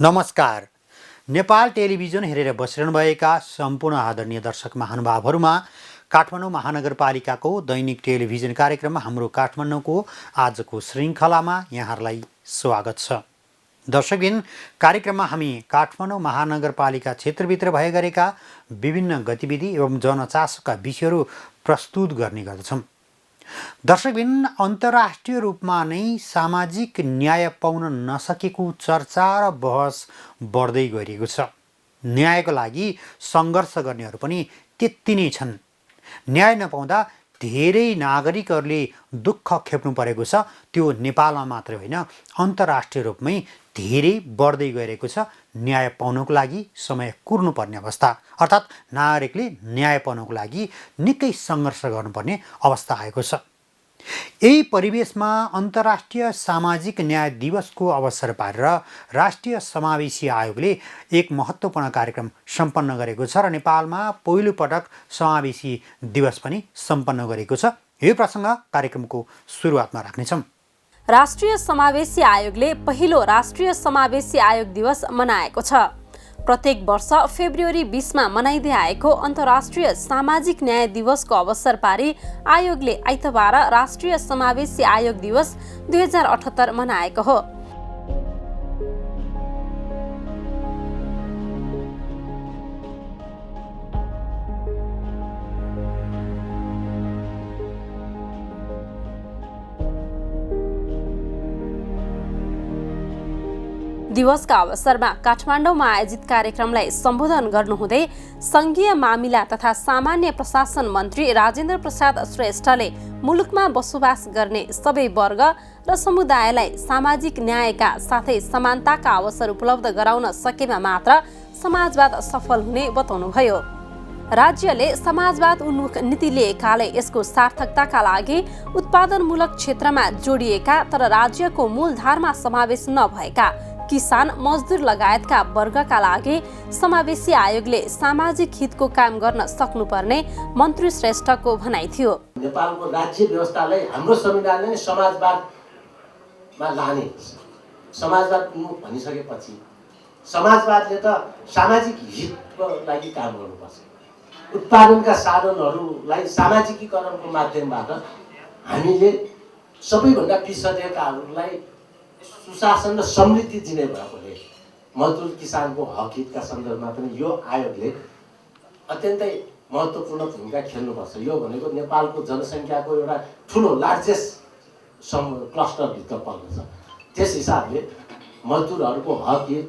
नमस्कार। नेपाल टेलिभिजन हेरेर बसिरहनुभएका सम्पूर्ण आदरणीय दर्शक महानुभावहरूमा काठमाडौँ महानगरपालिकाको दैनिक टेलिभिजन कार्यक्रममा हाम्रो काठमाडौँको आजको श्रृङ्खलामा यहाँहरूलाई स्वागत छ। दर्शकबिन, कार्यक्रममा हामी काठमाडौँ महानगरपालिका क्षेत्रभित्र भए गरेका विभिन्न गतिविधि एवं जनचासोका विषयहरू प्रस्तुत गर्ने गर्दछौँ। दर्शकबिन, अन्तर्राष्ट्रिय रूपमा नै सामाजिक न्याय पाउन नसकेको चर्चा र बहस बढ्दै गइरहेको छ। न्यायको लागि सङ्घर्ष गर्नेहरू पनि त्यति नै छन्। न्याय नपाउँदा धेरै नागरिकहरूले दुःख खेप्नु परेको छ। त्यो नेपालमा मात्रै होइन, अन्तर्राष्ट्रिय रूपमै धेरै बढ्दै गइरहेको छ। न्याय पाउनको लागि समय कुर्नुपर्ने अवस्था, अर्थात् नागरिकले न्याय पाउनको लागि निकै सङ्घर्ष गर्नुपर्ने अवस्था आएको छ। यही परिवेशमा अन्तर्राष्ट्रिय सामाजिक न्याय दिवसको अवसर पारेर राष्ट्रिय समावेशी आयोगले एक महत्त्वपूर्ण कार्यक्रम सम्पन्न गरेको छ र नेपालमा पहिलोपटक समावेशी दिवस पनि सम्पन्न गरेको छ। यो प्रसङ्ग कार्यक्रमको सुरुवातमा राख्नेछौँ। राष्ट्रिय समावेशी आयोगले पहिलो राष्ट्रिय समावेशी आयोग दिवस मनाएको छ। प्रत्येक वर्ष फेब्रुअरी 20 मा मनाइँदै आएको अन्तर्राष्ट्रिय सामाजिक न्याय दिवसको अवसर पारी आयोगले आइतबार राष्ट्रिय समावेशी आयोग दिवस 2078 मनाएको हो। दिवसका अवसरमा काठमाडौँमा आयोजित कार्यक्रमलाई सम्बोधन गर्नुहुँदै सङ्घीय मामिला तथा सामान्य प्रशासन मन्त्री राजेन्द्र प्रसाद श्रेष्ठले मुलुकमा बसोबास गर्ने सबै वर्ग र समुदायलाई सामाजिक न्यायका साथै समानताका अवसर उपलब्ध गराउन सकेमा मात्र समाजवाद सफल हुने बताउनुभयो। राज्यले समाजवाद उन्मुख नीति लिएकाले यसको सार्थकताका लागि उत्पादनमूलक क्षेत्रमा जोडिएका तर राज्यको मूलधारमा समावेश नभएका किसान, मजदुर लगायतका वर्गका लागि समावेशी आयोगले सामाजिक हितको काम गर्न सक्नुपर्ने मन्त्री श्रेष्ठको भनाइ थियो। नेपालको राज्य व्यवस्थालाई हाम्रो संविधानले नै समाजवादमा लाने, समाजवाद उन्मुख भनिसकेपछि समाजवादले त सामाजिक हितको लागि काम गर्नुपर्छ। उत्पादनका साधनहरूलाई सामाजिकीकरणको माध्यमबाट हामीले सबैभन्दा पिछडिएकाहरूलाई सुशासन र समृद्धि दिने भएकोले मजदुर किसानको हक हितका सन्दर्भमा पनि यो आयोगले अत्यन्तै महत्त्वपूर्ण भूमिका खेल्नुपर्छ। यो भनेको नेपालको जनसङ्ख्याको एउटा ठुलो लार्जेस्ट क्लस्टरभित्र पर्दछ। त्यस हिसाबले मजदुरहरूको हक हित,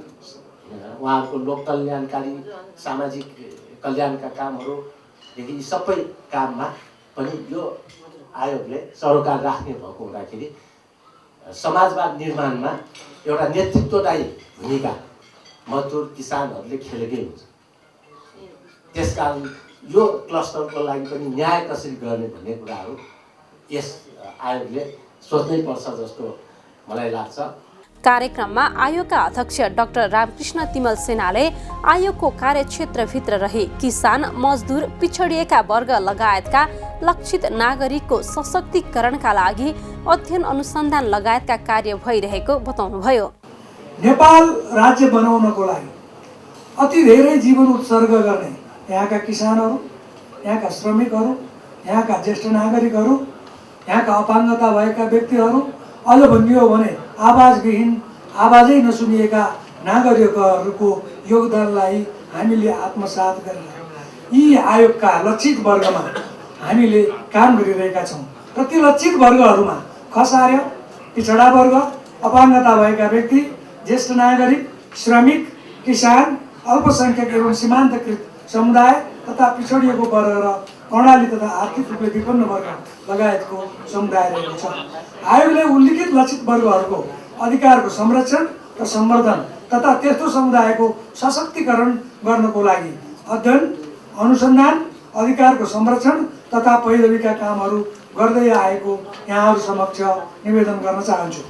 उहाँहरूको लोक कल्याणकारी सामाजिक कल्याणका कामहरूदेखि यी सबै काममा पनि यो आयोगले सरोकार राख्ने भएको हुँदाखेरि समाजवाद निर्माणमा एउटा नेतृत्वदायी भूमिका मजदुर किसानहरूले खेलेकै हुन्छ। त्यसकारण यो क्लस्टरको लागि पनि न्याय कसरी गर्ने भन्ने कुराहरू यस आयोगले सोच्नै पर्छ जस्तो मलाई लाग्छ। कार्यक्रममा आयोगका अध्यक्ष डाक्टर रामकृष्ण तिमल सेनाले आयोगको कार्यक्षेत्रभित्र रही किसान, मजदुर, पिछडिएका वर्ग लगायतका लक्षित नागरिकको सशक्तिकरणका लागि अध्ययन अनुसन्धान लगायतका कार्य भइरहेको बताउनुभयो। नेपाल राज्य बनाउनको लागि अति धेरै जीवन उत्सर्ग गर्ने यहाँका किसानहरू, यहाँका श्रमिकहरू, यहाँका ज्येष्ठ नागरिकहरू, यहाँका अपाङ्गता भएका व्यक्तिहरू, अझ भनियो भने आवाजविहीन, आवाजै नसुनिएका नागरिकहरूको योगदानलाई हामीले आत्मसात गरेर यी आयोगका लक्षित वर्गमा हामीले काम गरिरहेका छौँ र ती लक्षित वर्गहरूमा खसार्य, पिछडा वर्ग, अपाङ्गता भएका व्यक्ति, ज्येष्ठ नागरिक, श्रमिक, किसान, अल्पसङ्ख्यक एवं सीमान्तकृत समुदाय तथा पिछडिएको वर्ग र कर्णाली तथा आर्थिक रूपले विपन्न वर्ग लगायतको समुदाय रहेको छ। आयोगले उल्लिखित लक्षित वर्गहरूको अधिकारको संरक्षण र सम्वर्धन तथा त्यस्तो समुदायको सशक्तिकरण गर्नको लागि अध्ययन, अनुसन्धान, अधिकारको संरक्षण तथा पैरवीका कामहरू गर्दै आएको यहाँहरू समक्ष निवेदन गर्न चाहन्छु।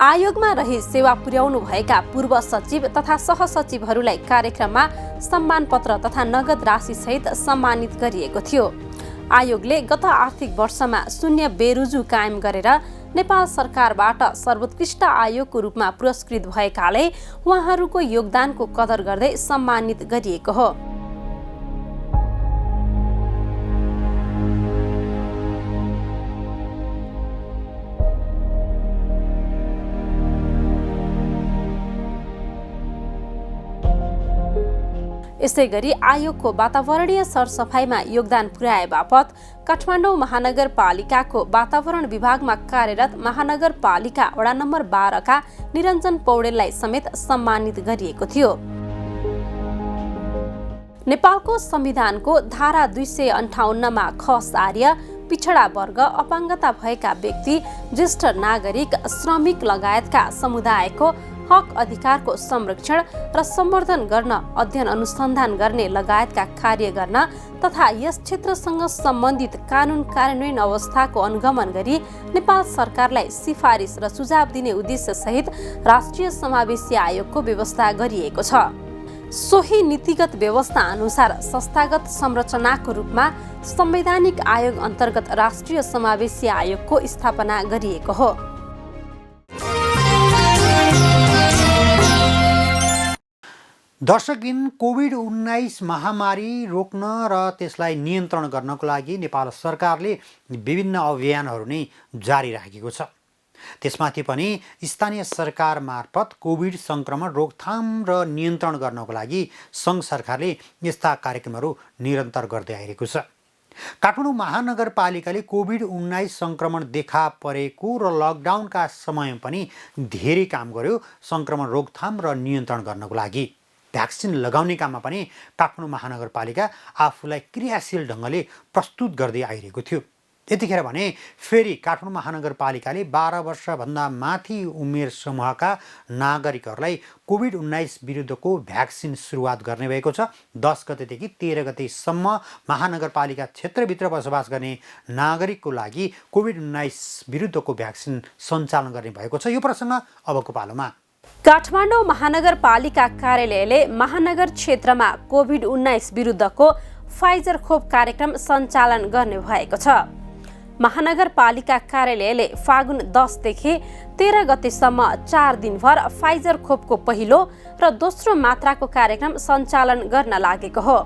आयोगमा रही सेवा पुर्याउनु भएका पूर्व सचिव तथा सहसचिवहरूलाई कार्यक्रममा सम्मान पत्र तथा नगद राशि सहित सम्मानित गरिएको थियो। आयोगले गत आर्थिक वर्षमा शून्य बेरुजु कायम गरेर नेपाल सरकारबाट सर्वोत्कृष्ट आयोगको रूपमा पुरस्कृत भएकाले उहाँहरूको योगदानको कदर गर्दै सम्मानित गरिएको हो। यसै गरी आयोगको वातावरणीय सरसफाइमा योगदान पुर्याए बापत काठमाडौँ महानगरपालिकाको वातावरण विभागमा कार्यरत महानगरपालिका वडा नम्बर 12 का निरञ्जन पौडेललाई समेत सम्मानित गरिएको थियो। नेपालको संविधानको धारा 258 मा खस आर्य, पिछडा वर्ग, अपाङ्गता भएका व्यक्ति, ज्येष्ठ नागरिक, श्रमिक लगायतका समुदायको हक अधिकारको संरक्षण र सम्वर्धन गर्न, अध्ययन अनुसन्धान गर्ने लगायतका कार्य गर्न तथा यस क्षेत्रसँग सम्बन्धित कानुन कार्यान्वयन अवस्थाको अनुगमन गरी नेपाल सरकारलाई सिफारिस र सुझाव दिने उद्देश्य सहित राष्ट्रिय समावेशी आयोगको व्यवस्था गरिएको छ। सोही नीतिगत व्यवस्था अनुसार संस्थागत संरचनाको रूपमा संवैधानिक आयोग अन्तर्गत राष्ट्रिय समावेशी आयोगको स्थापना गरिएको हो। दर्शकबिन, कोभिड-19 महामारी रोक्न र त्यसलाई नियन्त्रण गर्नको लागि नेपाल सरकारले विभिन्न अभियानहरू नै जारी राखेको छ। त्यसमाथि पनि स्थानीय सरकार मार्फत कोभिड सङ्क्रमण रोकथाम र नियन्त्रण गर्नको लागि सङ्घ सरकारले यस्ता कार्यक्रमहरू निरन्तर गर्दै आइरहेको छ। काठमाडौँ महानगरपालिकाले कोभिड-19 सङ्क्रमण देखा परेको र लकडाउनका समय पनि धेरै काम गर्यो सङ्क्रमण रोकथाम र नियन्त्रण गर्नको लागि। भ्याक्सिन लगाउने काममा पनि काठमाडौँ महानगरपालिका आफूलाई क्रियाशील ढङ्गले प्रस्तुत गर्दै आइरहेको थियो। यतिखेर भने फेरि काठमाडौँ महानगरपालिकाले 12 वर्षभन्दा माथि उमेर समूहका नागरिकहरूलाई कोभिड-19 विरुद्धको भ्याक्सिन सुरुवात गर्ने भएको छ। 10 गतेदेखि 13 गतेसम्म महानगरपालिका क्षेत्रभित्र बसोबास गर्ने नागरिकको लागि कोभिड-19 विरुद्धको भ्याक्सिन सञ्चालन गर्ने भएको छ। यो प्रसङ्ग अबको पालोमा। काठमाडौँ महानगरपालिका कार्यालयले महानगर क्षेत्रमा कोभिड-19 विरुद्धको फाइजर खोप कार्यक्रम सञ्चालन गर्ने भएको छ। महानगरपालिका कार्यालयले फागुन 10 देखि 13 गतेसम्म 4 दिनभर फाइजर खोपको पहिलो र दोस्रो मात्राको कार्यक्रम सञ्चालन गर्न लागेको हो।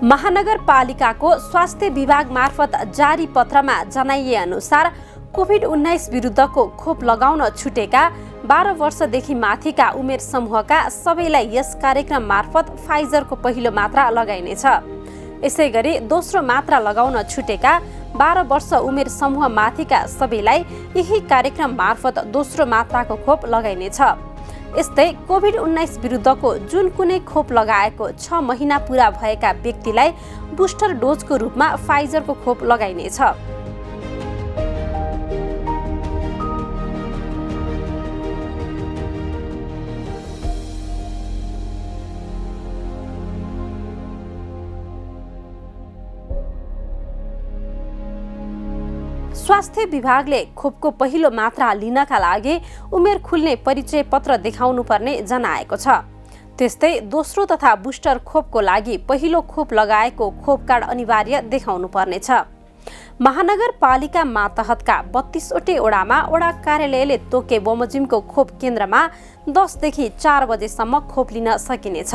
महानगरपालिकाको स्वास्थ्य विभाग मार्फत जारी पत्रमा जनाइए अनुसार कोभिड-19 विरुद्धको खोप लगाउन छुटेका 12 वर्षदेखि माथिका उमेर समूहका सबैलाई यस कार्यक्रम मार्फत फाइजरको पहिलो मात्रा लगाइनेछ। यसै गरी दोस्रो मात्रा लगाउन छुटेका 12 वर्ष उमेर समूह माथिका सबैलाई यही कार्यक्रम मार्फत दोस्रो मात्राको खोप लगाइनेछ। यस्तै कोभिड-19 विरुद्धको जुन कुनै खोप लगाएको 6 महिना पुरा भएका व्यक्तिलाई बुस्टर डोजको रूपमा फाइजरको खोप लगाइनेछ। स्वास्थ्य विभागले खोपको पहिलो मात्रा लिनका लागि उमेर खुल्ने परिचय पत्र देखाउनु पर्ने जनाएको छ। त्यस्तै दोस्रो तथा बुस्टर खोपको लागि पहिलो खोप लगाएको खोप कार्ड अनिवार्य देखाउनु पर्नेछ। महानगरपालिका मातहतका 32 वटै वडामा वडा कार्यालयले तोके बमोजिमको खोप केन्द्रमा 10 देखि 4 बजेसम्म खोप लिन सकिनेछ।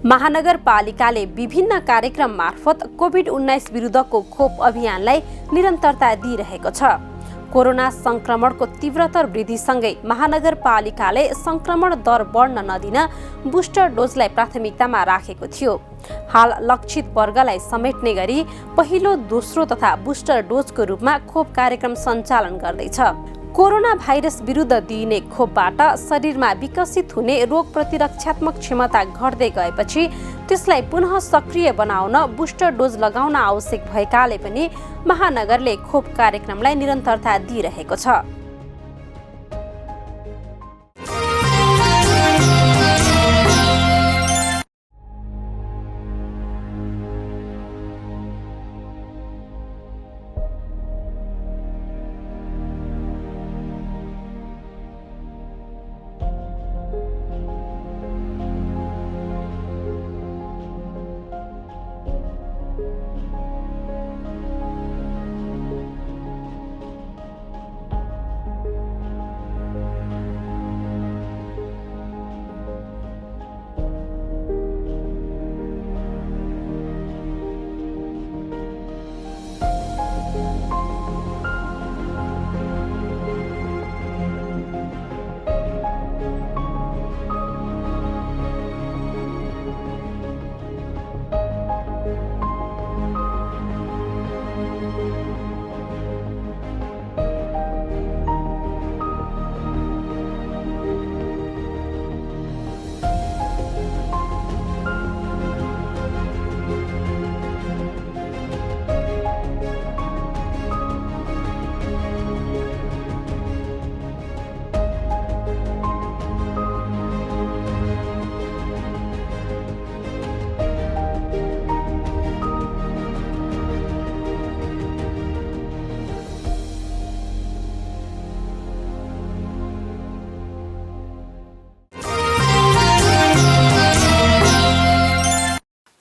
महानगरपालिकाले विभिन्न कार्यक्रम मार्फत कोभिड-19 विरुद्धको खोप अभियानलाई निरन्तरता दिइरहेको छ। कोरोना संक्रमणको तीव्रतर वृद्धिसँगै महानगरपालिकाले संक्रमण दर बढ्न नदिन बुस्टर डोजलाई प्राथमिकतामा राखेको थियो। हाल लक्षित वर्गलाई समेट्ने गरी पहिलो, दोस्रो तथा बुस्टर डोजको रूपमा खोप कार्यक्रम सञ्चालन गर्दैछ। कोरोना भाइरस विरुद्ध दिइने खोपबाट शरीरमा विकसित हुने रोग प्रतिरक्षात्मक क्षमता घट्दै गएपछि त्यसलाई पुनः सक्रिय बनाउन बुस्टर डोज लगाउन आवश्यक भएकाले पनि महानगरले खोप कार्यक्रमलाई निरन्तरता दिइरहेको छ।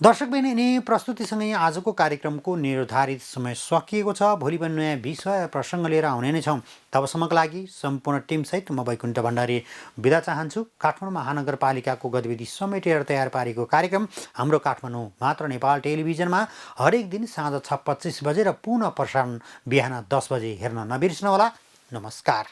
दर्शकबिन यिनी प्रस्तुतिसँगै आजको कार्यक्रमको निर्धारित समय सकिएको छ। भोलि पनि नयाँ विषय प्रसङ्ग लिएर आउने नै छौँ। तबसम्मको लागि सम्पूर्ण टिमसहित म वैकुण्ठ भण्डारी बिदा चाहन्छु। काठमाडौँ महानगरपालिकाको गतिविधि समेटेर तयार पारेको कार्यक्रम हाम्रो काठमाडौँ मात्र नेपाल टेलिभिजनमा हरेक दिन साँझ 6:25 बजे र पुनः प्रसारण बिहान 10 बजे हेर्न नबिर्सनुहोला। नमस्कार।